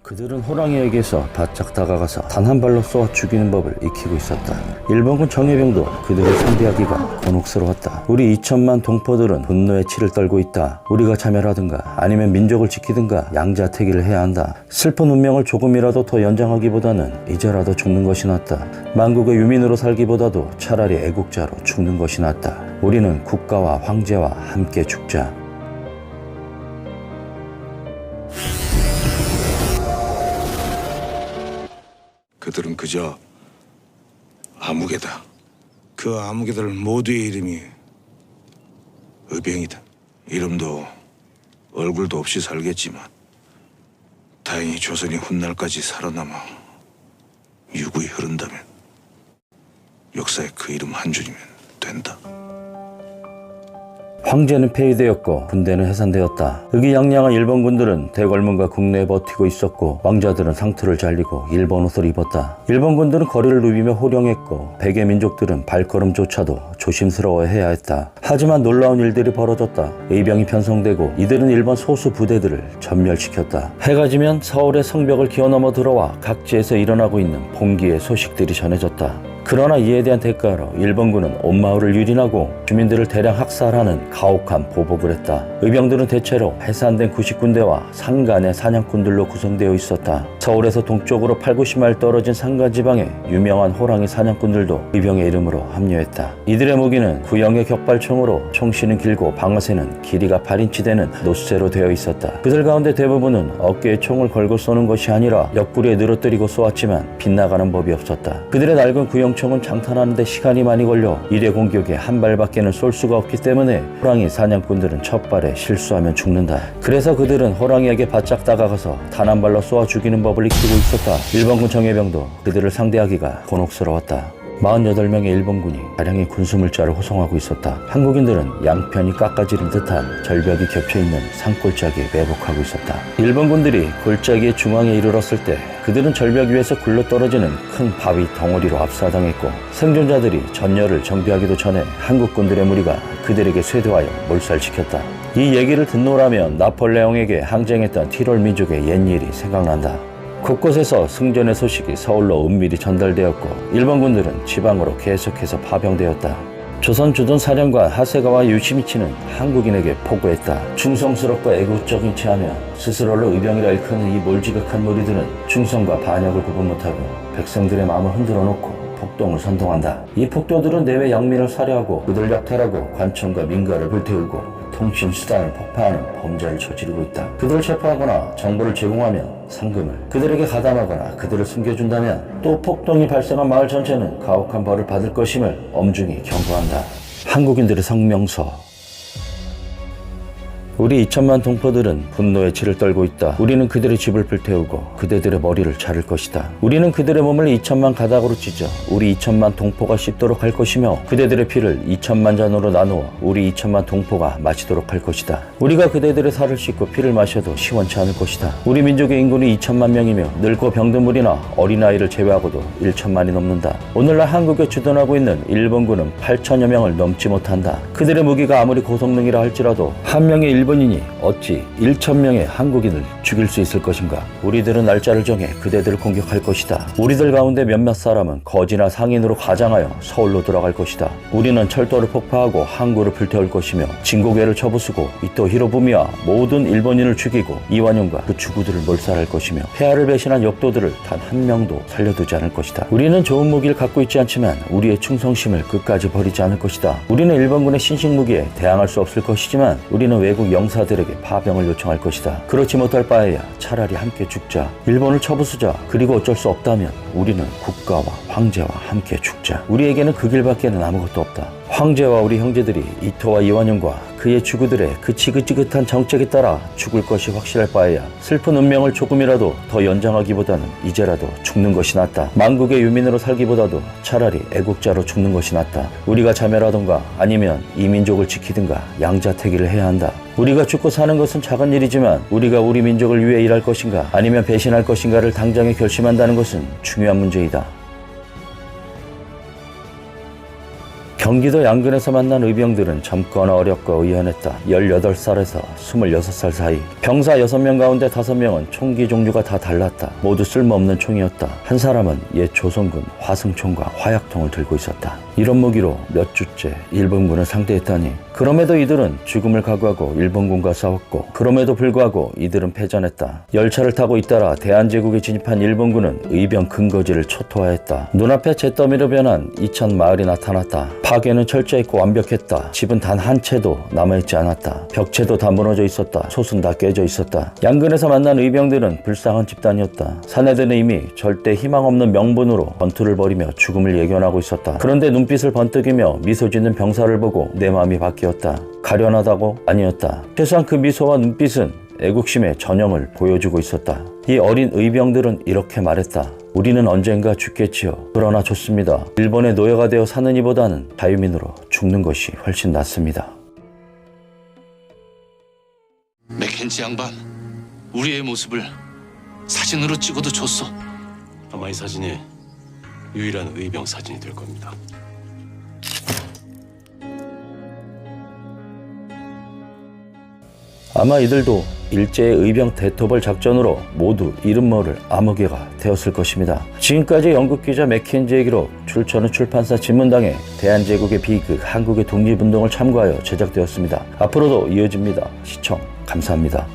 그들은 호랑이에게서 바짝 다가가서 단 한 발로 쏘아 죽이는 법을 익히고 있었다. 일본군 정예병도 그들을 상대하기가 곤혹스러웠다. 우리 2천만 동포들은 분노의 치를 떨고 있다. 우리가 자멸하든가 아니면 민족을 지키든가 양자택일을 해야 한다. 슬픈 운명을 조금이라도 더 연장하기보다는 이제라도 죽는 것이 낫다. 만국의 유민으로 살기보다도 차라리 애국자로 죽는 것이 낫다. 우리는 국가와 황제와 함께 죽자. 그들은 그저 아무개다. 그 아무개들 모두의 이름이 의병이다. 이름도 얼굴도 없이 살겠지만 다행히 조선이 훗날까지 살아남아 유구히 흐른다면 역사의 그 이름 한 줄이면 된다. 황제는 폐위되었고 군대는 해산되었다. 의기양양한 일본군들은 대궐문과 국내에 버티고 있었고 왕자들은 상투를 잘리고 일본 옷을 입었다. 일본군들은 거리를 누비며 호령했고 백의 민족들은 발걸음조차도 조심스러워해야 했다. 하지만 놀라운 일들이 벌어졌다. 의병이 편성되고 이들은 일본 소수 부대들을 전멸시켰다. 해가 지면 서울의 성벽을 기어넘어 들어와 각지에서 일어나고 있는 봉기의 소식들이 전해졌다. 그러나 이에 대한 대가로 일본군은 온 마을을 유린하고 주민들을 대량 학살하는 가혹한 보복을 했다. 의병들은 대체로 해산된 구식군대와 산간의 사냥꾼들로 구성되어 있었다. 서울에서 동쪽으로 8, 90마일 떨어진 산간지방에 유명한 호랑이 사냥꾼들도 의병의 이름으로 합류했다. 이들의 무기는 구형의 격발총으로 총씨는 길고 방아쇠는 길이가 8인치 되는 노쇠로 되어 있었다. 그들 가운데 대부분은 어깨에 총을 걸고 쏘는 것이 아니라 옆구리에 늘어뜨리고 쏘았지만 빗나가는 법이 없었다. 그들의 낡은 구형 총은 장탄하는데 시간이 많이 걸려 1회 공격에 한 발밖에는 쏠 수가 없기 때문에 호랑이 사냥꾼들은 첫 발에 실수하면 죽는다. 그래서 그들은 호랑이에게 바짝 다가가서 단 한 발로 쏘아 죽이는 법을 익히고 있었다. 일본군 정예병도 그들을 상대하기가 곤혹스러웠다. 48명의 일본군이 다량의 군수물자를 호송하고 있었다. 한국인들은 양편이 깎아지른 듯한 절벽이 겹쳐있는 산골짜기에 매복하고 있었다. 일본군들이 골짜기의 중앙에 이르렀을 때 그들은 절벽 위에서 굴러떨어지는 큰 바위 덩어리로 압사당했고 생존자들이 전열을 정비하기도 전에 한국군들의 무리가 그들에게 쇄도하여 몰살시켰다. 이 얘기를 듣노라면 나폴레옹에게 항쟁했던 티롤 민족의 옛일이 생각난다. 곳곳에서 승전의 소식이 서울로 은밀히 전달되었고 일본군들은 지방으로 계속해서 파병되었다. 조선 주둔 사령관 하세가와 요시미치는 한국인에게 포고했다. 충성스럽고 애국적인 체하며 스스로를 의병이라 일컫는 이 몰지각한 무리들은 충성과 반역을 구분 못하고 백성들의 마음을 흔들어 놓고 폭동을 선동한다. 이 폭도들은 내외 양민을 살해하고 그들 약탈하고 관청과 민가를 불태우고 통신수단을 폭파하는 범죄를 저지르고 있다. 그들을 체포하거나 정보를 제공하면 상금을, 그들에게 가담하거나 그들을 숨겨준다면 또 폭동이 발생한 마을 전체는 가혹한 벌을 받을 것임을 엄중히 경고한다. 한국인들의 성명서. 우리 2천만 동포들은 분노의 치를 떨고 있다. 우리는 그들의 집을 불태우고 그대들의 머리를 자를 것이다. 우리는 그들의 몸을 2천만 가닥으로 찢어 우리 2천만 동포가 씹도록 할 것이며 그대들의 피를 2천만 잔으로 나누어 우리 2천만 동포가 마시도록 할 것이다. 우리가 그대들의 살을 씻고 피를 마셔도 시원치 않을 것이다. 우리 민족의 인구는 2천만 명이며 늙고 병든 무리나 어린아이를 제외하고도 1천만이 넘는다. 오늘날 한국에 주둔하고 있는 일본군은 8천여 명을 넘지 못한다. 그들의 무기가 아무리 고성능이라 할지라도 한 명의 일본인이 어찌 1,000명의 한국인을 죽일 수 있을 것인가? 우리들은 날짜를 정해 그대들을 공격할 것이다. 우리들 가운데 몇몇 사람은 거지나 상인으로 가장하여 서울로 들어갈 것이다. 우리는 철도를 폭파하고 항구를 불태울 것이며 진고개를 쳐부수고 이토 히로부미와 모든 일본인을 죽이고 이완용과 그 주구들을 몰살할 것이며 폐하를 배신한 역도들을 단 한 명도 살려두지 않을 것이다. 우리는 좋은 무기를 갖고 있지 않지만 우리의 충성심을 끝까지 버리지 않을 것이다. 우리는 일본군의 신식 무기에 대항할 수 없을 것이지만 우리는 외국 영사들에게 파병을 요청할 것이다. 그렇지 못할 바에야 차라리 함께 죽자. 일본을 쳐부수자. 그리고 어쩔 수 없다면 우리는 국가와 황제와 함께 죽자. 우리에게는 그 길밖에는 아무것도 없다. 황제와 우리 형제들이 이토와 이완용과 그의 주구들의 그 지긋지긋한 정책에 따라 죽을 것이 확실할 바에야 슬픈 운명을 조금이라도 더 연장하기보다는 이제라도 죽는 것이 낫다. 만국의 유민으로 살기보다도 차라리 애국자로 죽는 것이 낫다. 우리가 자멸하던가 아니면 이 민족을 지키든가 양자택일을 해야 한다. 우리가 죽고 사는 것은 작은 일이지만 우리가 우리 민족을 위해 일할 것인가 아니면 배신할 것인가를 당장에 결심한다는 것은 중요한 문제이다. 경기도 양근에서 만난 의병들은 젊거나 어렵고 의연했다. 18살에서 26살 사이. 병사 6명 가운데 5명은 총기 종류가 다 달랐다. 모두 쓸모없는 총이었다. 한 사람은 옛 조선군 화승총과 화약통을 들고 있었다. 이런 무기로 몇 주째 일본군을 상대했다니. 그럼에도 이들은 죽음을 각오하고 일본군과 싸웠고, 그럼에도 불구하고 이들은 패전했다. 열차를 타고 잇따라 대한제국에 진입한 일본군은 의병 근거지를 초토화했다. 눈앞에 잿더미로 변한 이천 마을이 나타났다. 파괴는 철저했고 완벽했다. 집은 단 한 채도 남아있지 않았다. 벽체도 다 무너져 있었다. 솥은 다 깨져 있었다. 양근에서 만난 의병들은 불쌍한 집단이었다. 사내들은 이미 절대 희망 없는 명분으로 전투를 벌이며 죽음을 예견하고 있었다. 그런데 눈빛을 번뜩이며 미소 짓는 병사를 보고 내 마음이 바뀌었다. 가련하다고? 아니었다. 최소한 그 미소와 눈빛은 애국심의 전형을 보여주고 있었다. 이 어린 의병들은 이렇게 말했다. 우리는 언젠가 죽겠지요. 그러나 좋습니다. 일본의 노예가 되어 사는 이보다는 자유민으로 죽는 것이 훨씬 낫습니다. 맥켄지 양반, 우리의 모습을 사진으로 찍어도 줬어. 아마 이 사진이 유일한 의병 사진이 될 겁니다. 아마 이들도 일제의 의병 대토벌 작전으로 모두 이름 모를 암흑개가 되었을 것입니다. 지금까지 영국 기자 맥켄지의 기록, 출처는 출판사 진문당의 대한제국의 비극, 한국의 독립운동을 참고하여 제작되었습니다. 앞으로도 이어집니다. 시청 감사합니다.